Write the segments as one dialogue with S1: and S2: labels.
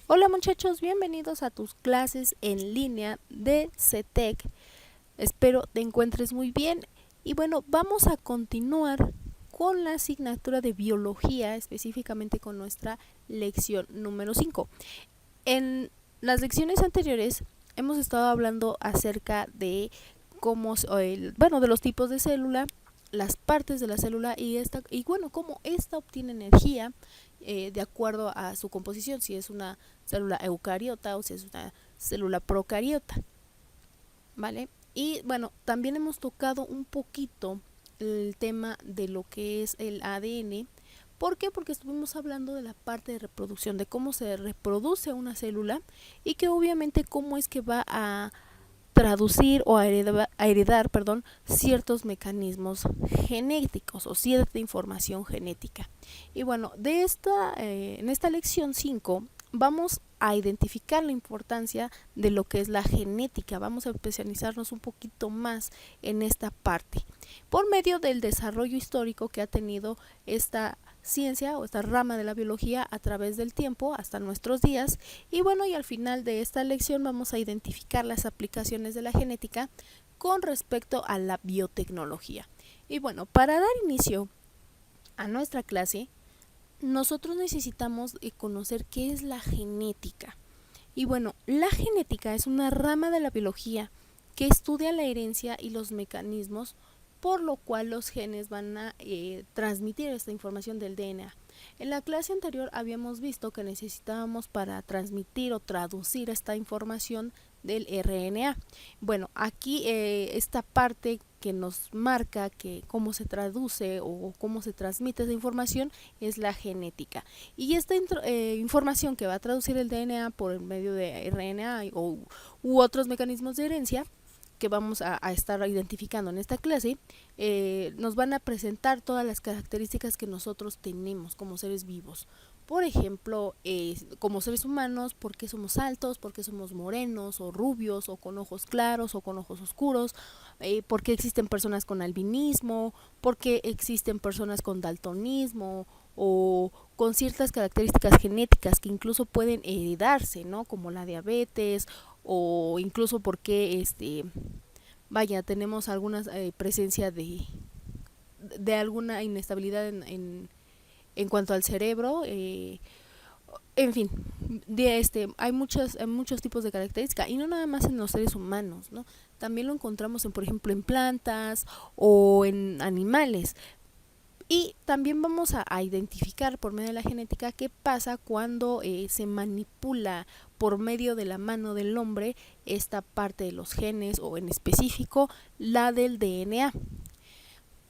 S1: Hola muchachos, bienvenidos a tus clases en línea de CETEC. Espero te encuentres muy bien y bueno, vamos a continuar con la asignatura de biología, específicamente con nuestra lección número 5. En las lecciones anteriores hemos estado hablando acerca de de los tipos de célula, las partes de la célula y bueno, cómo esta obtiene energía de acuerdo a su composición, si es una célula eucariota o si es una célula procariota, ¿vale? Y bueno, también hemos tocado un poquito el tema de lo que es el ADN. ¿Por qué? Porque estuvimos hablando de la parte de reproducción, de cómo se reproduce una célula y que obviamente cómo es que va a traducir o a heredar, ciertos mecanismos genéticos o cierta información genética. Y bueno, en esta lección 5 vamos a identificar la importancia de lo que es la genética. Vamos a especializarnos un poquito más en esta parte por medio del desarrollo histórico que ha tenido esta ciencia o esta rama de la biología a través del tiempo hasta nuestros días. Y bueno, y al final de esta lección vamos a identificar las aplicaciones de la genética con respecto a la biotecnología. Y bueno, para dar inicio a nuestra clase, nosotros necesitamos conocer qué es la genética. Y bueno, la genética es una rama de la biología que estudia la herencia y los mecanismos por lo cual los genes van a transmitir esta información del DNA. En la clase anterior habíamos visto que necesitábamos para transmitir o traducir esta información del RNA. Bueno, aquí esta parte que nos marca que cómo se traduce o cómo se transmite esa información es la genética. Y esta información que va a traducir el DNA por el medio de RNA u otros mecanismos de herencia que vamos a estar identificando en esta clase, nos van a presentar todas las características que nosotros tenemos como seres vivos. Por ejemplo, como seres humanos, por qué somos altos, por qué somos morenos o rubios o con ojos claros o con ojos oscuros, por qué existen personas con albinismo, por qué existen personas con daltonismo o con ciertas características genéticas que incluso pueden heredarse, ¿no? Como la diabetes o incluso porque tenemos alguna presencia de alguna inestabilidad en cuanto al cerebro, en fin, hay muchos tipos de características y no nada más en los seres humanos, ¿no? También lo encontramos por ejemplo en plantas o en animales. Y también vamos a identificar por medio de la genética qué pasa cuando se manipula por medio de la mano del hombre esta parte de los genes o en específico la del DNA.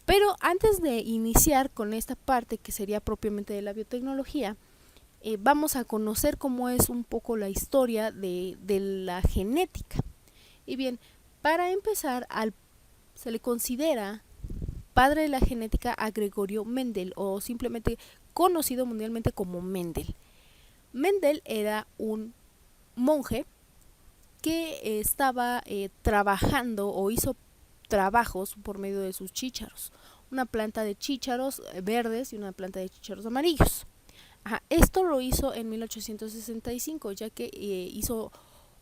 S1: Pero antes de iniciar con esta parte que sería propiamente de la biotecnología, vamos a conocer cómo es un poco la historia de la genética. Y bien, para empezar, se le considera padre de la genética a Gregorio Mendel, o simplemente conocido mundialmente como Mendel. Mendel era un monje que estaba trabajando o hizo trabajos por medio de sus chícharos, una planta de chícharos verdes y una planta de chícharos amarillos. Esto lo hizo en 1865, ya que hizo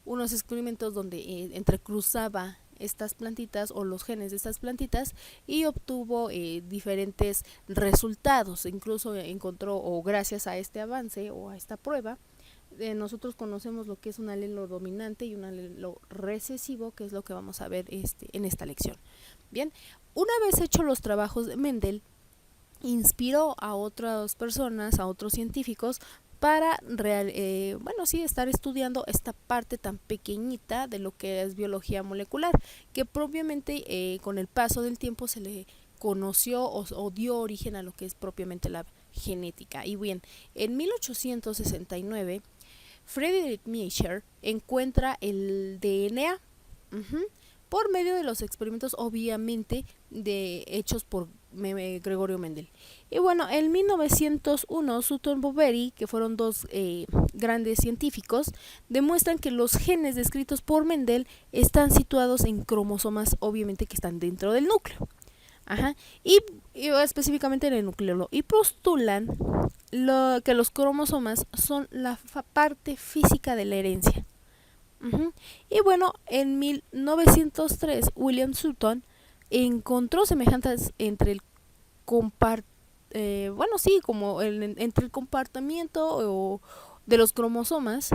S1: unos experimentos donde entrecruzaba estas plantitas o los genes de estas plantitas y obtuvo diferentes resultados. Incluso encontró, o gracias a este avance o a esta prueba, nosotros conocemos lo que es un alelo dominante y un alelo recesivo, que es lo que vamos a ver en esta lección. Bien, una vez hecho los trabajos de Mendel, inspiró a otras personas, a otros científicos, para estar estudiando esta parte tan pequeñita de lo que es biología molecular, que propiamente con el paso del tiempo se le conoció o dio origen a lo que es propiamente la genética. Y bien, en 1869 Friedrich Miescher encuentra el DNA por medio de los experimentos obviamente hechos por Gregorio Mendel. Y bueno, en 1901 Sutton Boveri, que fueron dos grandes científicos, demuestran que los genes descritos por Mendel están situados en cromosomas obviamente que están dentro del núcleo. Ajá. Y específicamente en el nucleolo. Y postulan que los cromosomas son la parte física de la herencia. Ujú. Y bueno, en 1903 William Sutton encontró semejanzas entre el bueno, sí, como entre el comportamiento de los cromosomas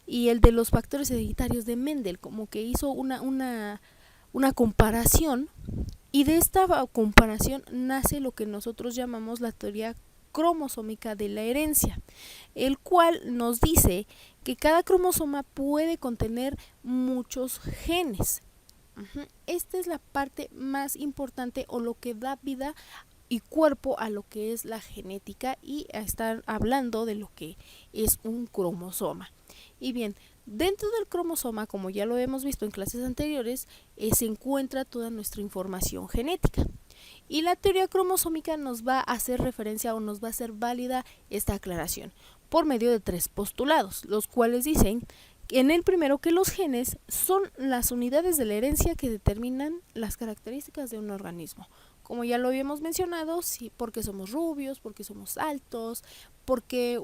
S1: y el de los factores hereditarios de Mendel, como que hizo una comparación, y de esta comparación nace lo que nosotros llamamos la teoría cromosómica de la herencia, el cual nos dice que cada cromosoma puede contener muchos genes. Esta es la parte más importante, o lo que da vida y cuerpo a lo que es la genética, y a estar hablando de lo que es un cromosoma. Y bien, dentro del cromosoma, como ya lo hemos visto en clases anteriores, se encuentra toda nuestra información genética. Y la teoría cromosómica nos va a hacer referencia, o nos va a hacer válida esta aclaración por medio de 3 postulados, los cuales dicen en el primero que los genes son las unidades de la herencia que determinan las características de un organismo. Como ya lo habíamos mencionado, sí, porque somos rubios, porque somos altos, porque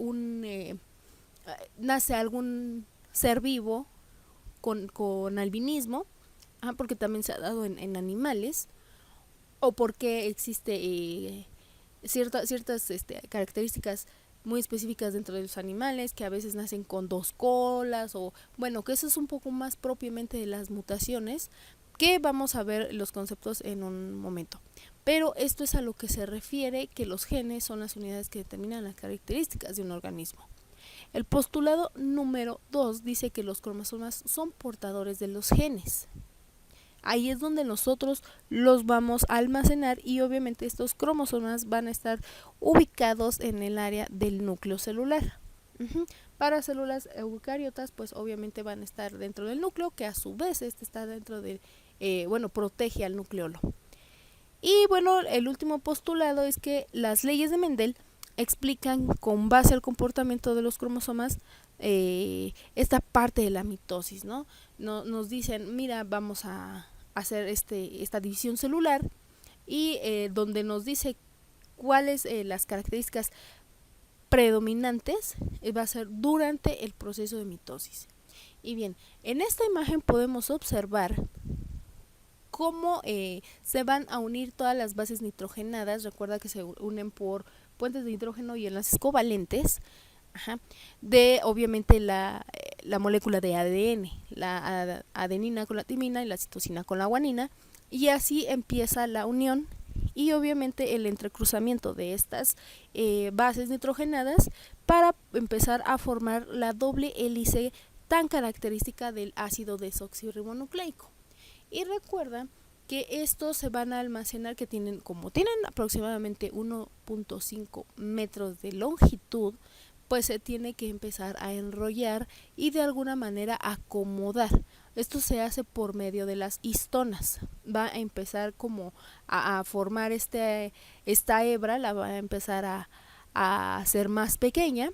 S1: nace algún ser vivo con albinismo, porque también se ha dado en animales, o porque existe ciertas características muy específicas dentro de los animales, que a veces nacen con 2 colas, o bueno, que eso es un poco más propiamente de las mutaciones, que vamos a ver los conceptos en un momento. Pero esto es a lo que se refiere, que los genes son las unidades que determinan las características de un organismo. El postulado número 2 dice que los cromosomas son portadores de los genes. Ahí es donde nosotros los vamos a almacenar, y obviamente estos cromosomas van a estar ubicados en el área del núcleo celular. Para células eucariotas, pues obviamente van a estar dentro del núcleo, que a su vez está dentro del, protege al nucleolo. Y bueno, el último postulado es que las leyes de Mendel explican, con base al comportamiento de los cromosomas, esta parte de la mitosis, ¿no? Nos dicen, mira, vamos a hacer esta división celular, y donde nos dice cuáles las características predominantes va a ser durante el proceso de mitosis. Y bien, en esta imagen podemos observar cómo se van a unir todas las bases nitrogenadas. Recuerda que se unen por puentes de nitrógeno y enlaces covalentes, de obviamente la molécula de ADN, la adenina con la timina y la citosina con la guanina, y así empieza la unión y obviamente el entrecruzamiento de estas bases nitrogenadas para empezar a formar la doble hélice tan característica del ácido desoxirribonucleico. Y recuerda que estos se van a almacenar, que tienen aproximadamente 1.5 metros de longitud, pues se tiene que empezar a enrollar y de alguna manera acomodar. Esto se hace por medio de las histonas. Va a empezar como a formar esta hebra, la va a empezar a hacer más pequeña,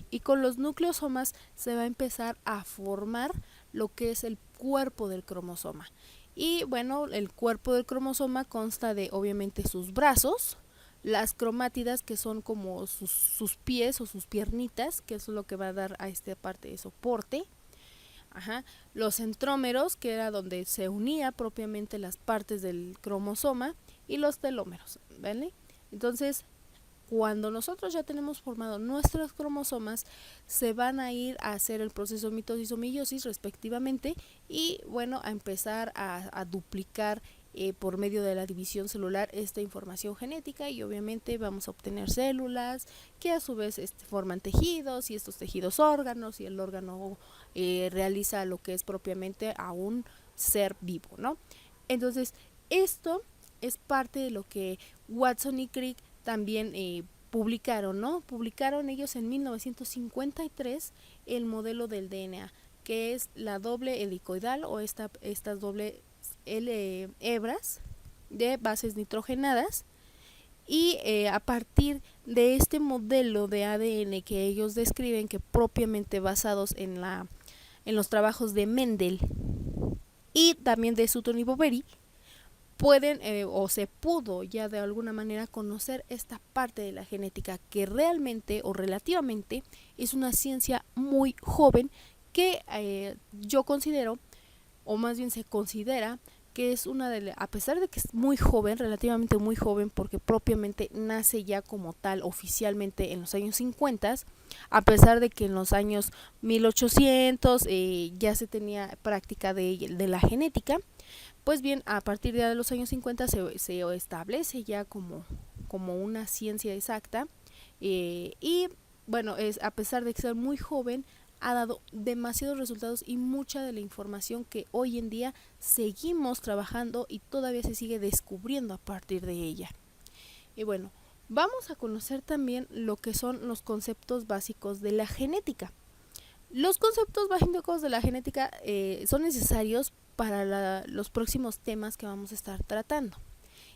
S1: y con los nucleosomas se va a empezar a formar lo que es el cuerpo del cromosoma. Y bueno, el cuerpo del cromosoma consta de obviamente sus brazos, las cromátidas, que son como sus pies o sus piernitas, que eso es lo que va a dar a esta parte de soporte. Los centrómeros, que era donde se unía propiamente las partes del cromosoma, y los telómeros, ¿vale? Entonces, cuando nosotros ya tenemos formado nuestros cromosomas, se van a ir a hacer el proceso mitosis o meiosis respectivamente, y bueno, a empezar a duplicar por medio de la división celular esta información genética, y obviamente vamos a obtener células que a su vez forman tejidos, y estos tejidos órganos, y el órgano realiza lo que es propiamente a un ser vivo, ¿no? Entonces, esto es parte de lo que Watson y Crick también publicaron, ¿no? Publicaron ellos en 1953 el modelo del DNA, que es la doble helicoidal, o estas doble hebras de bases nitrogenadas, y a partir de este modelo de ADN que ellos describen, que propiamente basados en los trabajos de Mendel y también de Sutton y Boveri, pueden o se pudo ya de alguna manera conocer esta parte de la genética que realmente o relativamente es una ciencia muy joven que yo considero, o más bien se considera, que es una de a pesar de que es muy joven, relativamente muy joven, porque propiamente nace ya como tal oficialmente en los años 50, a pesar de que en los años 1800 ya se tenía práctica de la genética. Pues bien, a partir de los años 50 se establece ya como una ciencia exacta, y bueno, a pesar de ser muy joven, ha dado demasiados resultados y mucha de la información que hoy en día seguimos trabajando y todavía se sigue descubriendo a partir de ella. Y bueno, vamos a conocer también lo que son los conceptos básicos de la genética. Los conceptos básicos de la genética son necesarios para los próximos temas que vamos a estar tratando.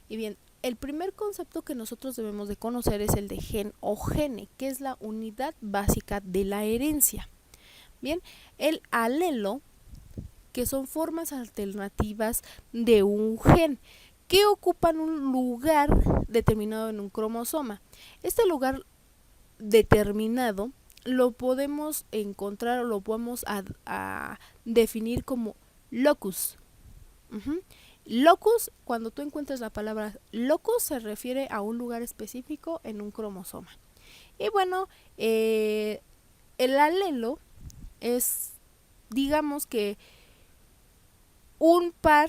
S1: Y bien, el primer concepto que nosotros debemos de conocer es el de gen o gene, que es la unidad básica de la herencia. Bien, el alelo, que son formas alternativas de un gen que ocupan un lugar determinado en un cromosoma. Este lugar determinado lo podemos encontrar o lo podemos a definir como locus. Locus, cuando tú encuentras la palabra locus, se refiere a un lugar específico en un cromosoma. Y bueno, el alelo es, digamos que, un par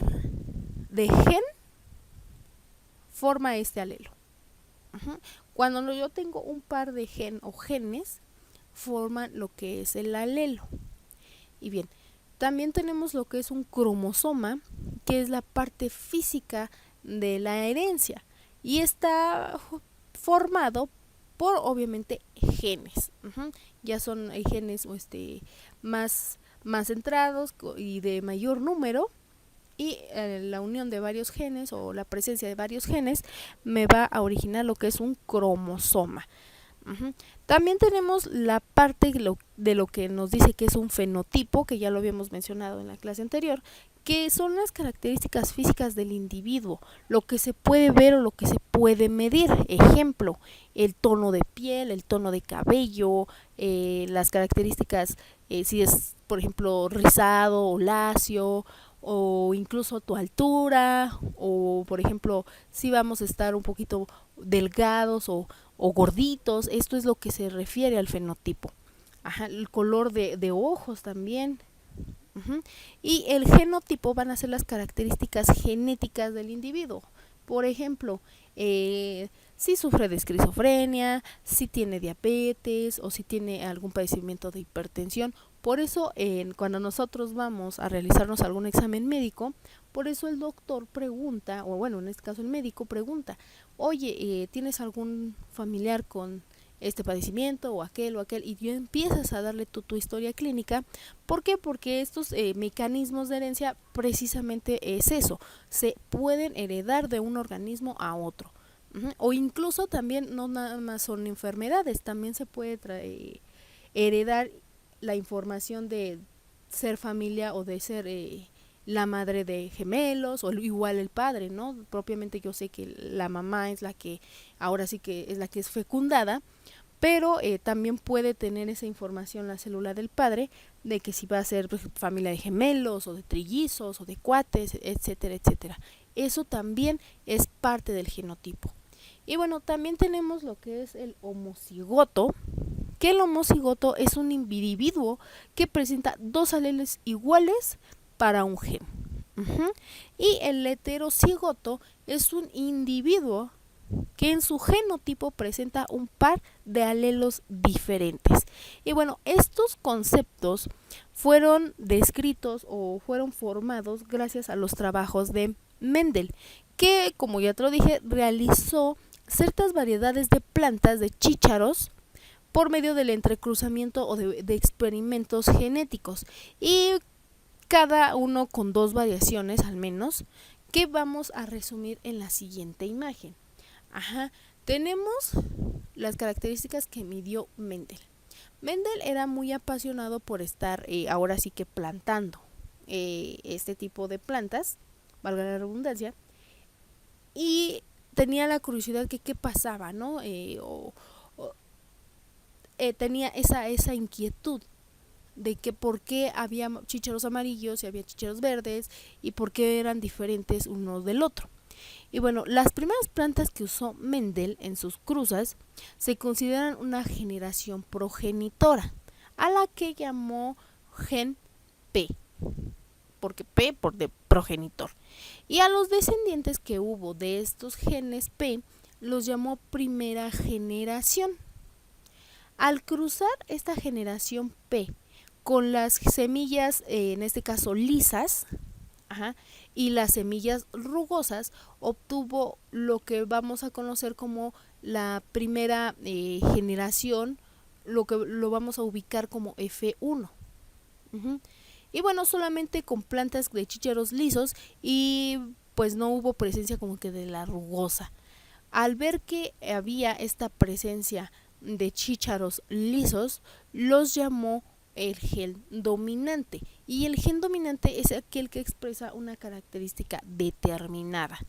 S1: de gen forma este alelo. Cuando yo tengo un par de gen o genes, forman lo que es el alelo. Y bien, también tenemos lo que es un cromosoma, que es la parte física de la herencia, y está formado por obviamente genes. Ya son genes más centrados y de mayor número, y la unión de varios genes o la presencia de varios genes me va a originar lo que es un cromosoma. También tenemos la parte de lo que nos dice que es un fenotipo, que ya lo habíamos mencionado en la clase anterior, que son las características físicas del individuo, lo que se puede ver o lo que se puede medir. Ejemplo, el tono de piel, el tono de cabello, las características, si es por ejemplo rizado o lacio, o incluso tu altura, o por ejemplo si vamos a estar un poquito delgados o gorditos. Esto es lo que se refiere al fenotipo. El color de ojos también. Y el genotipo van a ser las características genéticas del individuo. Por ejemplo, si sufre de esquizofrenia, si tiene diabetes o si tiene algún padecimiento de hipertensión. Por eso cuando nosotros vamos a realizarnos algún examen médico, por eso el doctor pregunta, o bueno, en este caso el médico pregunta: oye, ¿tienes algún familiar con este padecimiento o aquel? Y tú empiezas a darle tu historia clínica. ¿Por qué? Porque estos mecanismos de herencia precisamente es eso, se pueden heredar de un organismo a otro. O incluso también no nada más son enfermedades, también se puede heredar la información de ser familia o de ser la madre de gemelos, o igual el padre, ¿no? Propiamente yo sé que la mamá es la que, ahora sí que es la que es fecundada, pero también puede tener esa información la célula del padre de que si va a ser familia de gemelos o de trillizos o de cuates, etcétera, etcétera. Eso también es parte del genotipo. Y bueno, también tenemos lo que es el homocigoto, que el homocigoto es un individuo que presenta dos alelos iguales para un gen. Y el heterocigoto es un individuo que en su genotipo presenta un par de alelos diferentes. Y bueno, estos conceptos fueron descritos o fueron formados gracias a los trabajos de Mendel, que, como ya te lo dije, realizó ciertas variedades de plantas de chícharos por medio del entrecruzamiento o de experimentos genéticos, y cada uno con dos variaciones al menos, que vamos a resumir en la siguiente imagen. Tenemos las características que midió Mendel. Mendel era muy apasionado por estar ahora sí que plantando este tipo de plantas, valga la redundancia, y tenía la curiosidad que qué pasaba, ¿no? Tenía esa inquietud de que por qué había chícharos amarillos y había chícharos verdes y por qué eran diferentes uno del otro. Y bueno, las primeras plantas que usó Mendel en sus cruzas se consideran una generación progenitora, a la que llamó gen P, porque P por de progenitor. Y a los descendientes que hubo de estos genes P los llamó primera generación. Al cruzar esta generación P con las semillas, en este caso lisas, y las semillas rugosas, obtuvo lo que vamos a conocer como la primera generación, lo que lo vamos a ubicar como F1. Y bueno, solamente con plantas de chícharos lisos y pues no hubo presencia como que de la rugosa. Al ver que había esta presencia de chícharos lisos, los llamó el gen dominante, y el gen dominante es aquel que expresa una característica determinada.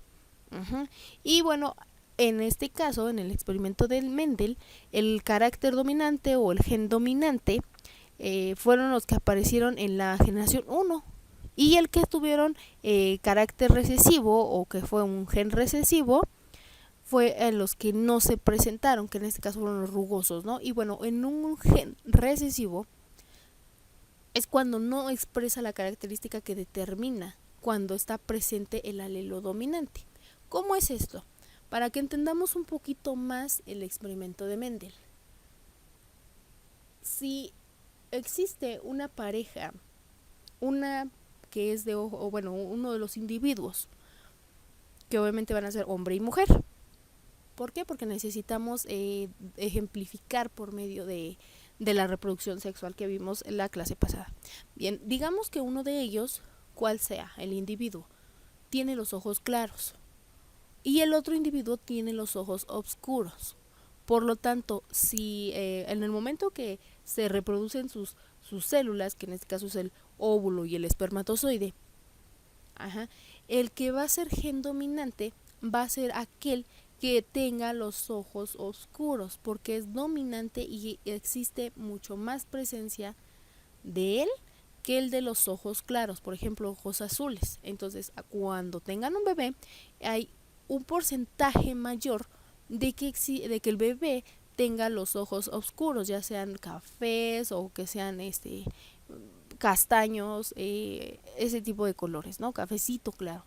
S1: Y bueno, en este caso, en el experimento del Mendel, el carácter dominante o el gen dominante fueron los que aparecieron en la generación 1, y el que tuvieron carácter recesivo o que fue un gen recesivo fue en los que no se presentaron, que en este caso fueron los rugosos, ¿no? Y bueno, en un gen recesivo es cuando no expresa la característica que determina cuando está presente el alelo dominante. ¿Cómo es esto? Para que entendamos un poquito más el experimento de Mendel. Si existe una pareja, una que es de ojo, o bueno, uno de los individuos, que obviamente van a ser hombre y mujer. ¿Por qué? Porque necesitamos ejemplificar por medio de la reproducción sexual que vimos en la clase pasada. Bien, digamos que uno de ellos, cual sea el individuo, tiene los ojos claros y el otro individuo tiene los ojos oscuros. Por lo tanto, si en el momento que se reproducen sus células, que en este caso es el óvulo y el espermatozoide, el que va a ser gen dominante va a ser aquel que tenga los ojos oscuros, porque es dominante y existe mucho más presencia de él que el de los ojos claros, por ejemplo, ojos azules. Entonces, cuando tengan un bebé, hay un porcentaje mayor de que el bebé tenga los ojos oscuros, ya sean cafés o que sean castaños, ese tipo de colores, ¿no? Cafecito claro.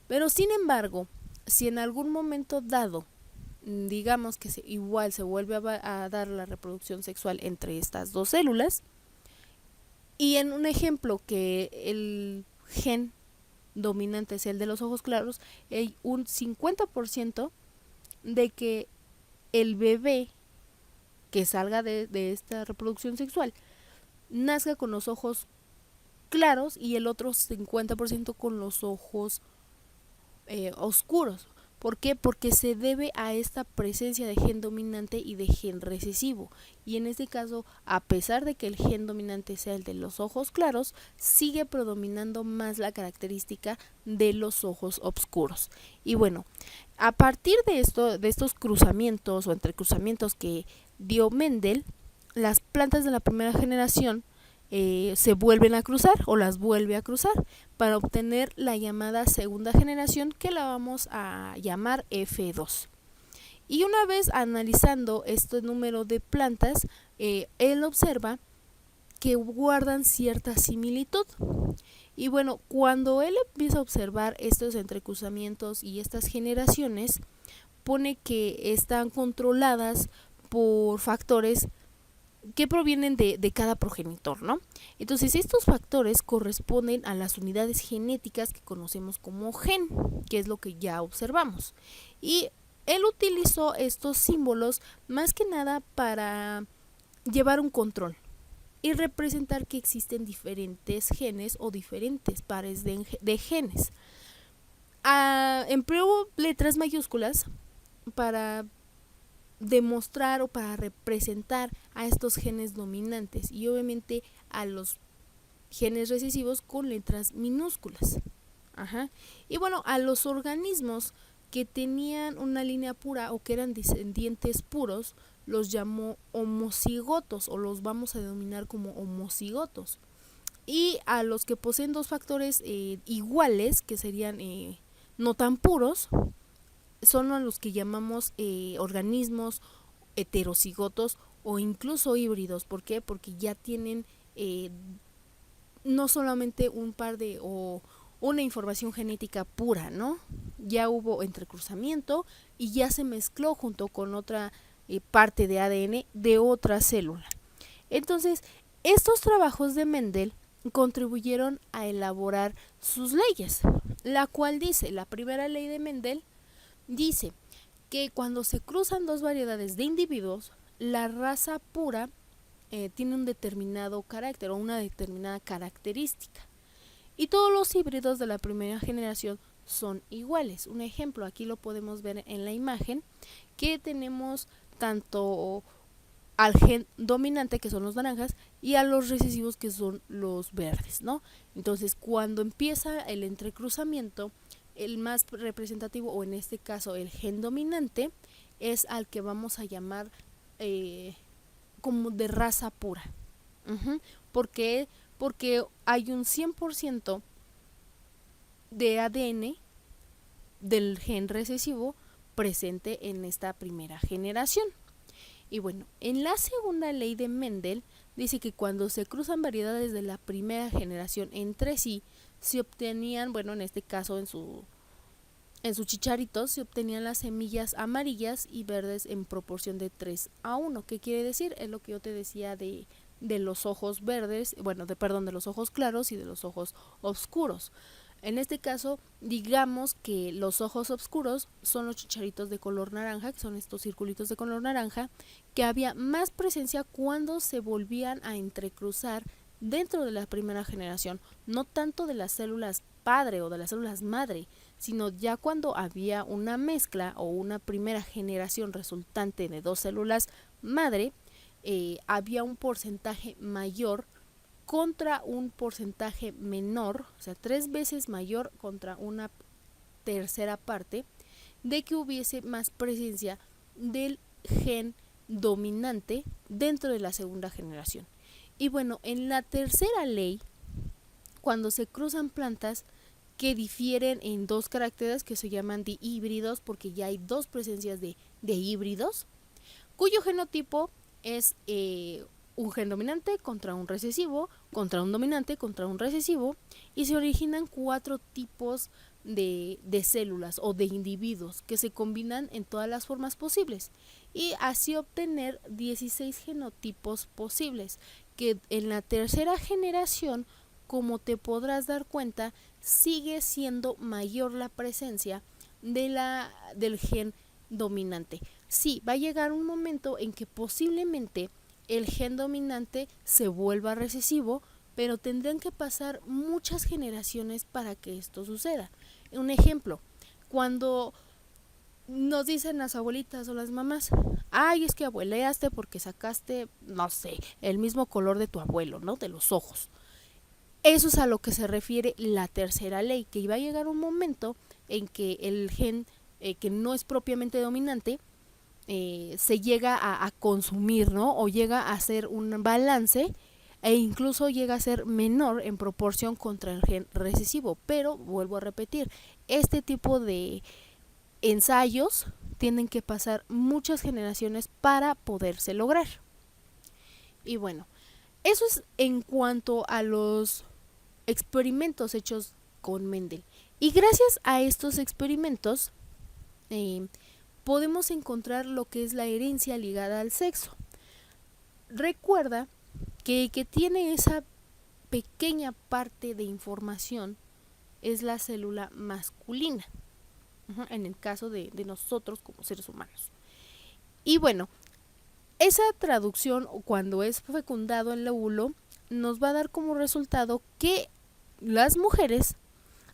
S1: Pero sin embargo, si en algún momento dado, digamos que igual se vuelve a dar la reproducción sexual entre estas dos células, y en un ejemplo que el gen dominante es el de los ojos claros, hay un 50% de que el bebé que salga de esta reproducción sexual nazca con los ojos claros y el otro 50% con los ojos oscuros. ¿Por qué? Porque se debe a esta presencia de gen dominante y de gen recesivo. Y en este caso, a pesar de que el gen dominante sea el de los ojos claros, sigue predominando más la característica de los ojos oscuros. Y bueno, a partir de estos cruzamientos o entrecruzamientos que dio Mendel, las plantas de la primera generación se vuelven a cruzar o las vuelve a cruzar para obtener la llamada segunda generación, que la vamos a llamar F2. Y una vez analizando este número de plantas, él observa que guardan cierta similitud. Y bueno, cuando él empieza a observar estos entrecruzamientos y estas generaciones, pone que están controladas por factores que provienen de cada progenitor, ¿no? Entonces, estos factores corresponden a las unidades genéticas que conocemos como gen, que es lo que ya observamos. Y él utilizó estos símbolos más que nada para llevar un control y representar que existen diferentes genes o diferentes pares de genes. Empleó letras mayúsculas para demostrar o para representar a estos genes dominantes y obviamente a los genes recesivos con letras minúsculas. Ajá. Y bueno, a los organismos que tenían una línea pura o que eran descendientes puros, los llamó homocigotos o los vamos a denominar como homocigotos. Y a los que poseen dos factores iguales, que serían no tan puros, son a los que llamamos organismos heterocigotos o incluso híbridos. ¿Por qué? Porque ya tienen no solamente un par de o una información genética pura, ¿no? Ya hubo entrecruzamiento y ya se mezcló junto con otra parte de ADN de otra célula. Entonces, estos trabajos de Mendel contribuyeron a elaborar sus leyes, la cual dice, la primera ley de Mendel dice que cuando se cruzan dos variedades de individuos, la raza pura tiene un determinado carácter o una determinada característica. Y todos los híbridos de la primera generación son iguales. Un ejemplo, aquí lo podemos ver en la imagen, que tenemos tanto al gen dominante, que son los naranjas, y a los recesivos, que son los verdes, ¿no? Entonces, cuando empieza el entrecruzamiento, el más representativo, o en este caso el gen dominante, es al que vamos a llamar como de raza pura. ¿Por qué? Porque hay un 100% de ADN del gen recesivo presente en esta primera generación. Y bueno, en la segunda ley de Mendel dice que cuando se cruzan variedades de la primera generación entre sí, se obtenían, bueno, en este caso en sus chicharitos, se obtenían las semillas amarillas y verdes en proporción de 3:1. ¿Qué quiere decir? Es lo que yo te decía de los ojos verdes, bueno, de los ojos claros y de los ojos oscuros. En este caso, digamos que los ojos oscuros son los chicharitos de color naranja, que son estos circulitos de color naranja, que había más presencia cuando se volvían a entrecruzar dentro de la primera generación, no tanto de las células padre o de las células madre, sino ya cuando había una mezcla o una primera generación resultante de dos células madre, había un porcentaje mayor contra un porcentaje menor, o sea, 3 veces mayor contra una tercera parte, de que hubiese más presencia del gen dominante dentro de la segunda generación. Y bueno, en la tercera ley, cuando se cruzan plantas que difieren en dos caracteres que se llaman dihíbridos, porque ya hay dos presencias de híbridos, cuyo genotipo es un gen dominante contra un recesivo, contra un dominante, contra un recesivo, y se originan 4 tipos de células o de individuos que se combinan en todas las formas posibles y así obtener 16 genotipos posibles, que en la tercera generación, como te podrás dar cuenta, sigue siendo mayor la presencia del gen dominante. Sí, va a llegar un momento en que posiblemente el gen dominante se vuelva recesivo, pero tendrán que pasar muchas generaciones para que esto suceda. Un ejemplo, cuando nos dicen las abuelitas o las mamás, ay, es que abueleaste porque sacaste, no sé, el mismo color de tu abuelo, ¿no? De los ojos. Eso es a lo que se refiere la tercera ley, que iba a llegar un momento en que el gen que no es propiamente dominante se llega a consumir, ¿no? O llega a hacer un balance e incluso llega a ser menor en proporción contra el gen recesivo. Pero, vuelvo a repetir, este tipo de ensayos tienen que pasar muchas generaciones para poderse lograr. Y bueno, eso es en cuanto a los experimentos hechos con Mendel. Y gracias a estos experimentos podemos encontrar lo que es la herencia ligada al sexo. Recuerda que el que tiene esa pequeña parte de información es la célula masculina, en el caso de nosotros como seres humanos. Y bueno, esa traducción, cuando es fecundado el óvulo, nos va a dar como resultado que las mujeres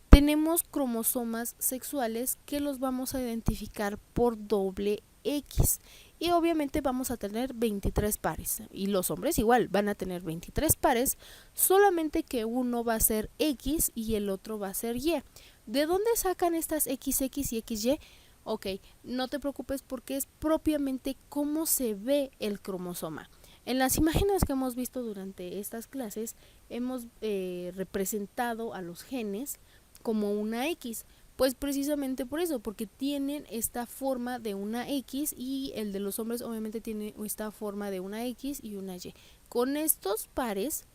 S1: tenemos cromosomas sexuales que los vamos a identificar por doble X. Y obviamente vamos a tener 23 pares. Y los hombres igual van a tener 23 pares, solamente que uno va a ser X y el otro va a ser Y. ¿De dónde sacan estas XX y XY? Ok, no te preocupes porque es propiamente cómo se ve el cromosoma. En las imágenes que hemos visto durante estas clases hemos representado a los genes como una X. Pues precisamente por eso, porque tienen esta forma de una X y el de los hombres obviamente tiene esta forma de una X y una Y. Con estos pares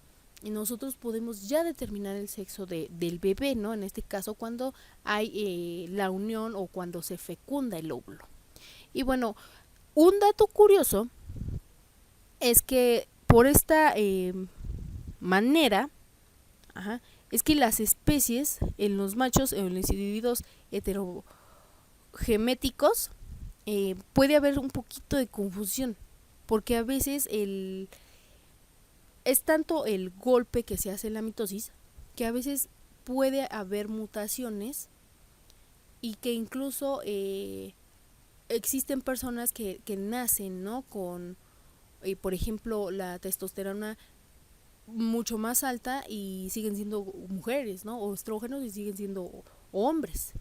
S1: nosotros podemos ya determinar el sexo del bebé, ¿no? En este caso cuando hay la unión o cuando se fecunda el óvulo. Y bueno, un dato curioso es que por esta manera, es que las especies en los machos, en los individuos heterogeméticos, puede haber un poquito de confusión, porque a veces es tanto el golpe que se hace en la mitosis, que a veces puede haber mutaciones y que incluso existen personas que nacen, ¿no? Con, por ejemplo, la testosterona mucho más alta y siguen siendo mujeres, ¿no? O estrógenos y siguen siendo hombres.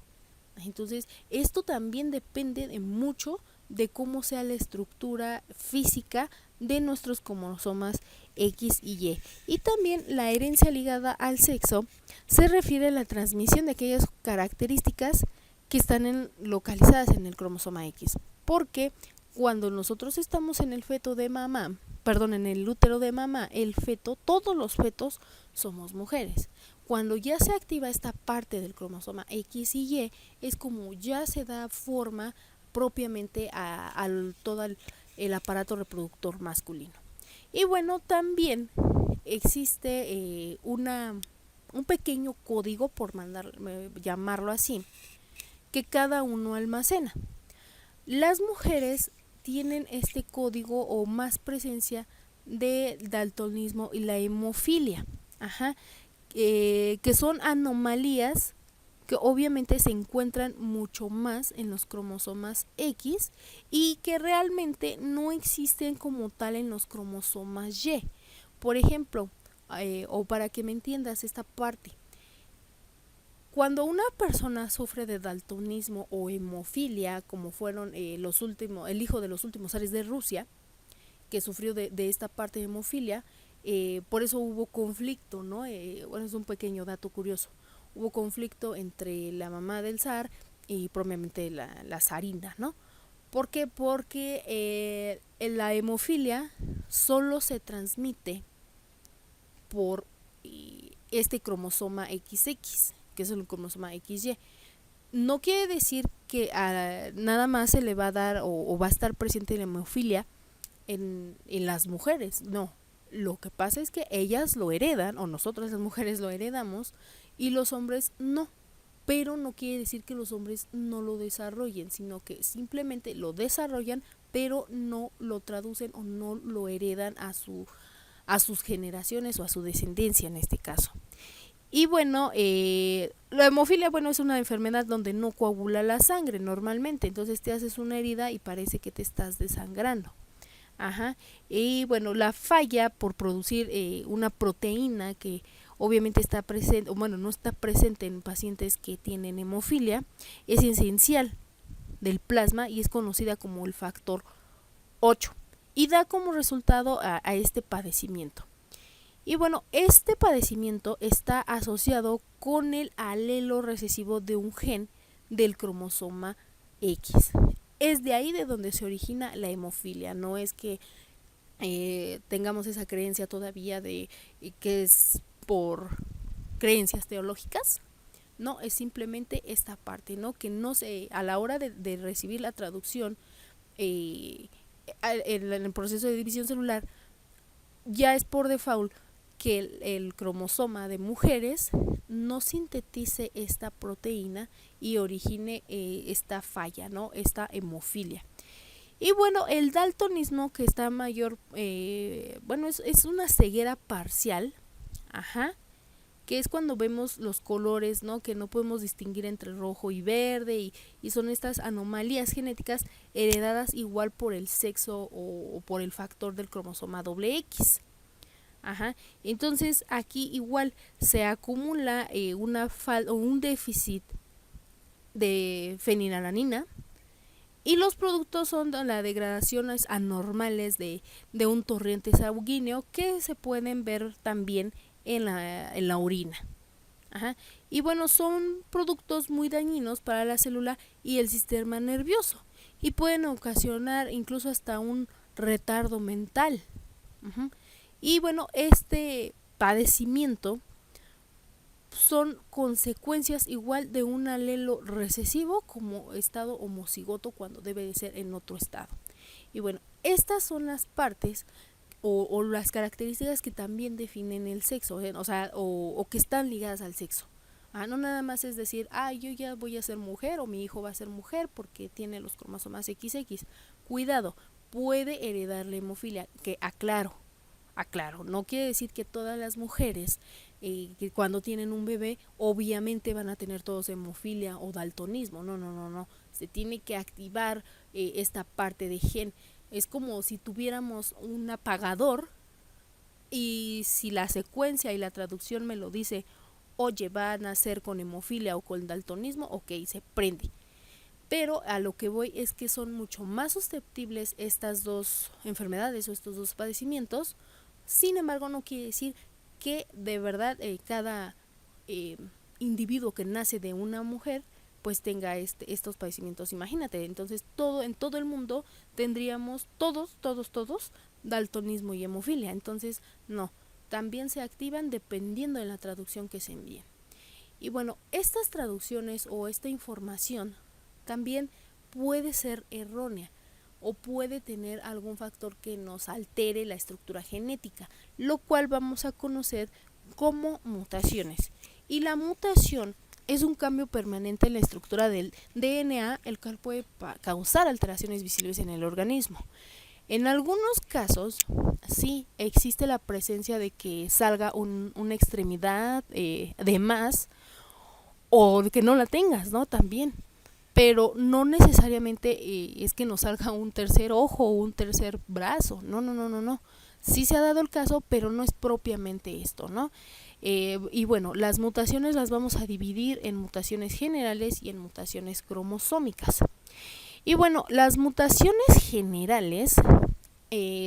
S1: Entonces, esto también depende de mucho de cómo sea la estructura física de nuestros cromosomas X y Y. Y también la herencia ligada al sexo se refiere a la transmisión de aquellas características que están localizadas en el cromosoma X. Porque cuando nosotros estamos en el feto de mamá, en el útero de mamá, el feto, todos los fetos somos mujeres. Cuando ya se activa esta parte del cromosoma X y Y, es como ya se da forma propiamente a todo el aparato reproductor masculino. Y bueno, también existe un pequeño código, por llamarlo así, que cada uno almacena. Las mujeres tienen este código o más presencia de daltonismo y la hemofilia, que son anomalías que obviamente se encuentran mucho más en los cromosomas X y que realmente no existen como tal en los cromosomas Y. Por ejemplo, o para que me entiendas esta parte, cuando una persona sufre de daltonismo o hemofilia, como fueron el hijo de los últimos zares de Rusia, que sufrió de esta parte de hemofilia, por eso hubo conflicto, ¿no? Bueno, es un pequeño dato curioso. Hubo conflicto entre la mamá del zar y propiamente la zarina, ¿no? ¿Por qué? Porque la hemofilia solo se transmite por este cromosoma XX, que es el cromosoma XY. No quiere decir que nada más se le va a dar o va a estar presente la hemofilia en las mujeres, no. Lo que pasa es que ellas lo heredan, o nosotras las mujeres lo heredamos, y los hombres no. Pero no quiere decir que los hombres no lo desarrollen, sino que simplemente lo desarrollan, pero no lo traducen o no lo heredan a sus generaciones o a su descendencia en este caso. Y bueno, la hemofilia, es una enfermedad donde no coagula la sangre normalmente, entonces te haces una herida y parece que te estás desangrando. Y bueno, la falla por producir una proteína que obviamente está presente, no está presente en pacientes que tienen hemofilia, es esencial del plasma y es conocida como el factor 8 y da como resultado a este padecimiento. Y bueno, este padecimiento está asociado con el alelo recesivo de un gen del cromosoma X. Es de ahí de donde se origina la hemofilia, no es que tengamos esa creencia todavía de que es por creencias teológicas, no, es simplemente esta parte, ¿no? Que no se, a la hora de recibir la traducción en el proceso de división celular, ya es por default que el cromosoma de mujeres no sintetice esta proteína y origine esta falla, ¿no? Esta hemofilia. Y bueno, el daltonismo, que está mayor, es una ceguera parcial, que es cuando vemos los colores, ¿no? Que no podemos distinguir entre rojo y verde y son estas anomalías genéticas heredadas igual por el sexo o por el factor del cromosoma doble X. Ajá. Entonces aquí igual se acumula un déficit de fenilalanina y los productos son las degradaciones anormales de un torrente sanguíneo que se pueden ver también en la orina. Ajá. Y bueno, son productos muy dañinos para la célula y el sistema nervioso y pueden ocasionar incluso hasta un retardo mental. Ajá. Y bueno, este padecimiento son consecuencias igual de un alelo recesivo como estado homocigoto cuando debe de ser en otro estado. Y bueno, estas son las partes o las características que también definen el sexo, o que están ligadas al sexo. No nada más es decir, yo ya voy a ser mujer o mi hijo va a ser mujer porque tiene los cromosomas XX. Cuidado, puede heredar la hemofilia, que aclaro, no quiere decir que todas las mujeres que cuando tienen un bebé obviamente van a tener todos hemofilia o daltonismo, no, se tiene que activar esta parte de gen. Es como si tuviéramos un apagador y si la secuencia y la traducción me lo dice, oye, va a nacer con hemofilia o con daltonismo, ok, se prende. Pero a lo que voy es que son mucho más susceptibles estas dos enfermedades o estos dos padecimientos. Sin embargo, no quiere decir que de verdad cada individuo que nace de una mujer pues tenga estos padecimientos. Imagínate, entonces en todo el mundo tendríamos todos daltonismo y hemofilia. Entonces no, también se activan dependiendo de la traducción que se envíe. Y bueno, estas traducciones o esta información también puede ser errónea o puede tener algún factor que nos altere la estructura genética, lo cual vamos a conocer como mutaciones. Y la mutación es un cambio permanente en la estructura del DNA, el cual puede causar alteraciones visibles en el organismo. En algunos casos, sí existe la presencia de que salga una extremidad de más o de que no la tengas, ¿no? También. Pero no necesariamente es que nos salga un tercer ojo o un tercer brazo, no. Sí se ha dado el caso, pero no es propiamente esto, ¿no? Y bueno, las mutaciones las vamos a dividir en mutaciones generales y en mutaciones cromosómicas. Y bueno, las mutaciones generales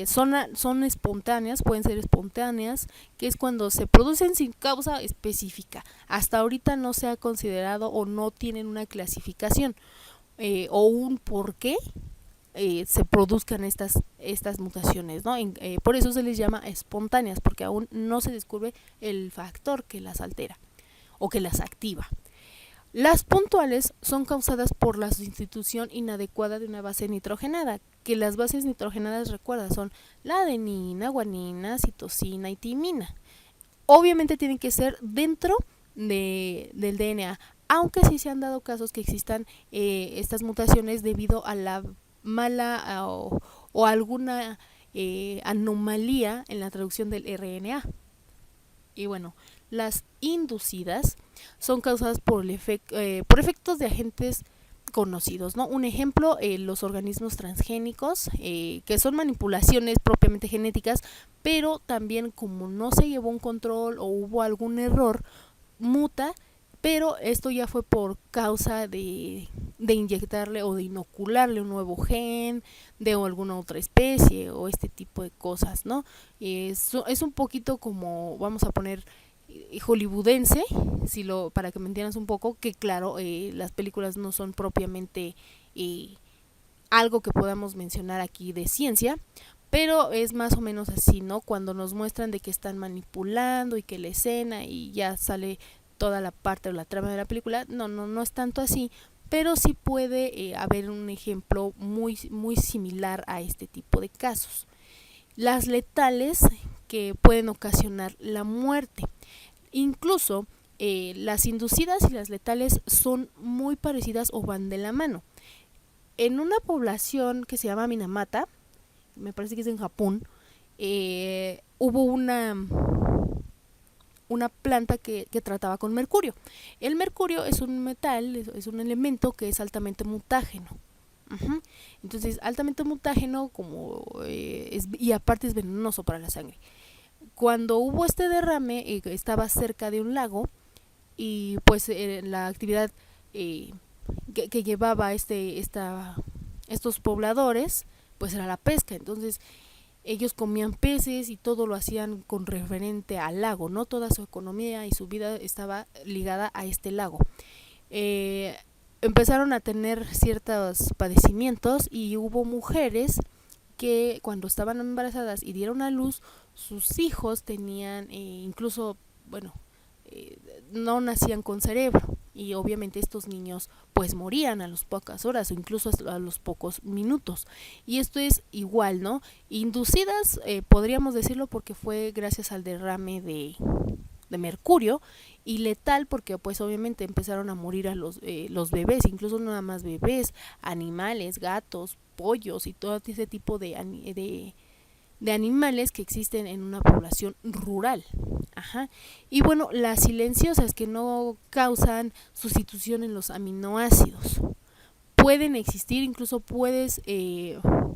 S1: son espontáneas, pueden ser espontáneas, que es cuando se producen sin causa específica. Hasta ahorita no se ha considerado o no tienen una clasificación o un por qué se produzcan estas mutaciones, ¿no? Por eso se les llama espontáneas, porque aún no se descubre el factor que las altera o que las activa. Las puntuales son causadas por la sustitución inadecuada de una base nitrogenada, que las bases nitrogenadas, recuerda, son la adenina, guanina, citosina y timina. Obviamente tienen que ser dentro del DNA, aunque sí se han dado casos que existan estas mutaciones debido a la mala o alguna anomalía en la traducción del RNA. Y bueno, las inducidas son causadas por efectos de agentes conocidos, ¿no? Un ejemplo, los organismos transgénicos, que son manipulaciones propiamente genéticas, pero también como no se llevó un control o hubo algún error, muta, pero esto ya fue por causa de inyectarle o de inocularle un nuevo gen de alguna otra especie o este tipo de cosas, ¿no? Es un poquito como, vamos a poner, hollywoodense, para que me entiendas un poco, que claro, las películas no son propiamente algo que podamos mencionar aquí de ciencia, pero es más o menos así, ¿no? Cuando nos muestran de que están manipulando y que la escena y ya sale toda la parte o la trama de la película, no es tanto así, pero sí puede haber un ejemplo muy, muy similar a este tipo de casos. Las letales, que pueden ocasionar la muerte. Incluso las inducidas y las letales son muy parecidas o van de la mano. En una población que se llama Minamata, me parece que es en Japón, hubo una planta que trataba con mercurio. El mercurio es un metal, es un elemento que es altamente mutágeno. Uh-huh. Entonces, altamente mutágeno y aparte es venenoso para la sangre. Cuando hubo este derrame, estaba cerca de un lago y pues la actividad que llevaba estos pobladores pues era la pesca. Entonces ellos comían peces y todo lo hacían con referente al lago, ¿no? Toda su economía y su vida estaba ligada a este lago. Eh, Empezaron a tener ciertos padecimientos y hubo mujeres que cuando estaban embarazadas y dieron a luz, sus hijos tenían incluso, bueno, eh, no nacían con cerebro y obviamente estos niños pues morían a las pocas horas o incluso a los pocos minutos. Y esto es igual, ¿no? Inducidas, podríamos decirlo, porque fue gracias al derrame de mercurio, y letal porque pues obviamente empezaron a morir a los bebés, incluso no nada más bebés, animales, gatos, pollos y todo ese tipo de animales que existen en una población rural. Ajá. Y bueno, las silenciosas que no causan sustitución en los aminoácidos pueden existir, incluso puedes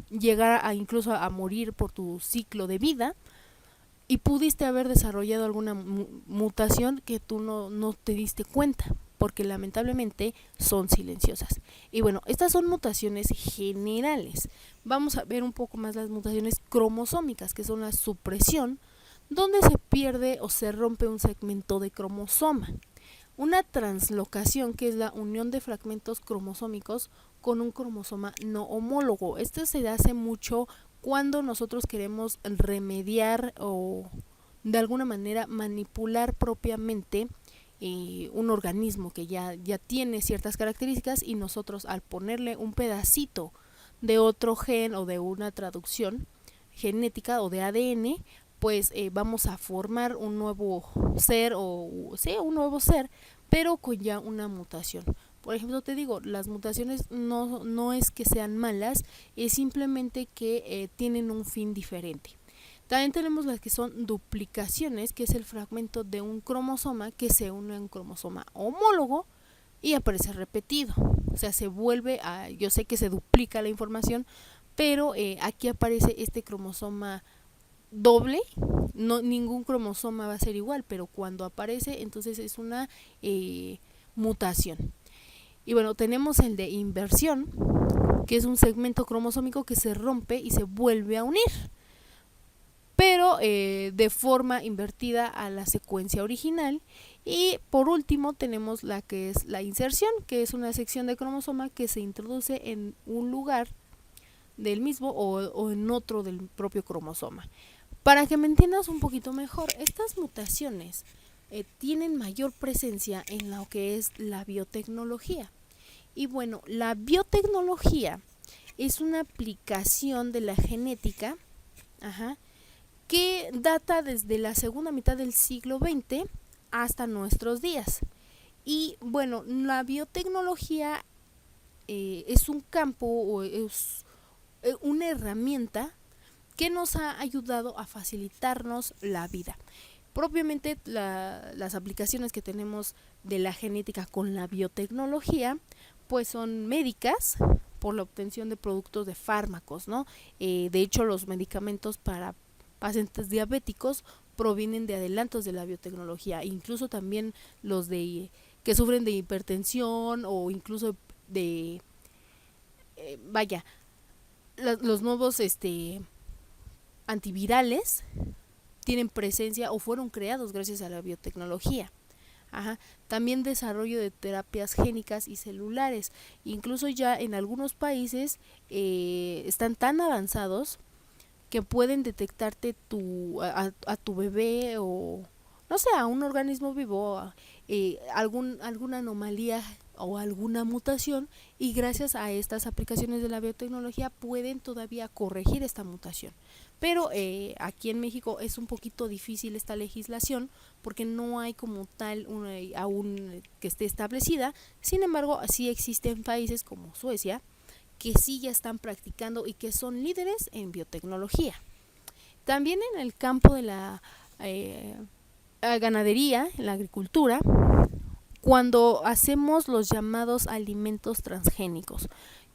S1: llegar a incluso a morir por tu ciclo de vida y pudiste haber desarrollado alguna mutación que tú no te diste cuenta, porque lamentablemente son silenciosas. Y bueno, estas son mutaciones generales. Vamos a ver un poco más las mutaciones cromosómicas, que son la supresión, donde se pierde o se rompe un segmento de cromosoma. Una translocación, que es la unión de fragmentos cromosómicos con un cromosoma no homólogo. Esto se hace mucho cuando nosotros queremos remediar o de alguna manera manipular propiamente un organismo que ya tiene ciertas características, y nosotros al ponerle un pedacito de otro gen o de una traducción genética o de ADN, pues vamos a formar un nuevo ser un nuevo ser, pero con ya una mutación. Por ejemplo, te digo, las mutaciones no es que sean malas, es simplemente que tienen un fin diferente. También tenemos las que son duplicaciones, que es el fragmento de un cromosoma que se une a un cromosoma homólogo y aparece repetido. O sea, yo sé que se duplica la información, pero aquí aparece este cromosoma doble. Ningún cromosoma va a ser igual, pero cuando aparece, entonces es una mutación. Y bueno, tenemos el de inversión, que es un segmento cromosómico que se rompe y se vuelve a unir, pero de forma invertida a la secuencia original. Y por último tenemos la que es la inserción, que es una sección de cromosoma que se introduce en un lugar del mismo o en otro del propio cromosoma. Para que me entiendas un poquito mejor, estas mutaciones tienen mayor presencia en lo que es la biotecnología. Y bueno, la biotecnología es una aplicación de la genética, que data desde la segunda mitad del siglo XX hasta nuestros días. Y bueno, la biotecnología es un campo o es una herramienta que nos ha ayudado a facilitarnos la vida. Propiamente las aplicaciones que tenemos de la genética con la biotecnología pues son médicas, por la obtención de productos de fármacos, ¿no? De hecho, los medicamentos para pacientes diabéticos provienen de adelantos de la biotecnología, incluso también los que sufren de hipertensión o incluso de los nuevos antivirales tienen presencia o fueron creados gracias a la biotecnología. También desarrollo de terapias génicas y celulares. Incluso ya en algunos países están tan avanzados que pueden detectarte a tu bebé o no sé, a un organismo vivo, alguna anomalía o alguna mutación, y gracias a estas aplicaciones de la biotecnología pueden todavía corregir esta mutación. Pero aquí en México es un poquito difícil esta legislación porque no hay como tal aún que esté establecida. Sin embargo, sí existen países como Suecia que sí ya están practicando y que son líderes en biotecnología. También en el campo de la ganadería, en la agricultura, cuando hacemos los llamados alimentos transgénicos,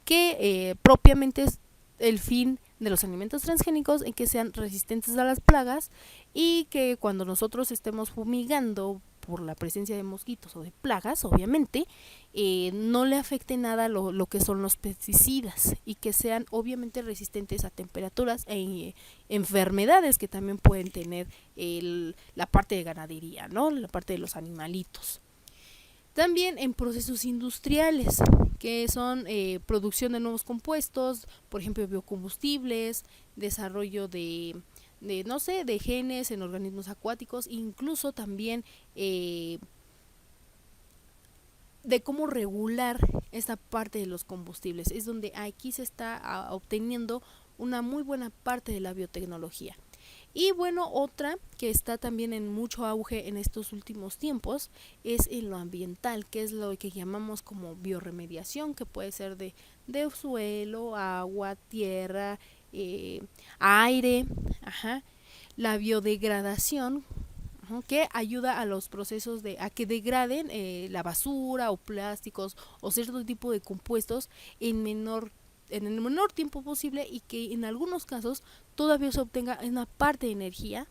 S1: que propiamente es el fin de los alimentos transgénicos en que sean resistentes a las plagas y que cuando nosotros estemos fumigando por la presencia de mosquitos o de plagas, obviamente, no le afecte nada lo que son los pesticidas y que sean obviamente resistentes a temperaturas e enfermedades que también pueden tener la parte de ganadería, ¿no? La parte de los animalitos. También en procesos industriales, que son producción de nuevos compuestos, por ejemplo biocombustibles, desarrollo no sé, de genes en organismos acuáticos, incluso también de cómo regular esta parte de los combustibles. Es donde aquí se está obteniendo una muy buena parte de la biotecnología. Y bueno, otra que está también en mucho auge en estos últimos tiempos es en lo ambiental, que es lo que llamamos como bioremediación, que puede ser de suelo, agua, tierra, aire, la biodegradación, que ayuda a los procesos a que degraden la basura o plásticos o cierto tipo de compuestos en el menor tiempo posible y que en algunos casos todavía se obtenga una parte de energía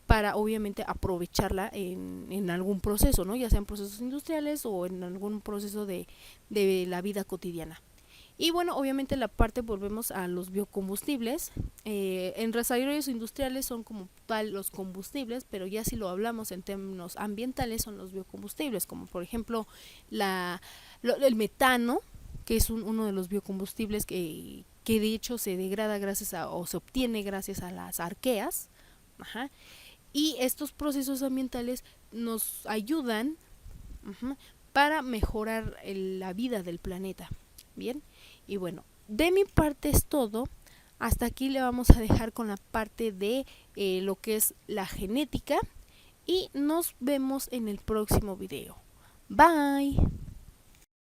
S1: para obviamente aprovecharla en algún proceso, ¿no? Ya sean procesos industriales o en algún proceso de la vida cotidiana. Y bueno, obviamente la parte, volvemos a los biocombustibles. En desarrollos industriales son como tal los combustibles, pero ya si lo hablamos en términos ambientales son los biocombustibles, como por ejemplo el metano, que es uno de los biocombustibles que de hecho se degrada o se obtiene gracias a las arqueas. Y estos procesos ambientales nos ayudan para mejorar la vida del planeta. Bien, y bueno, de mi parte es todo. Hasta aquí le vamos a dejar con la parte de lo que es la genética y nos vemos en el próximo video. Bye.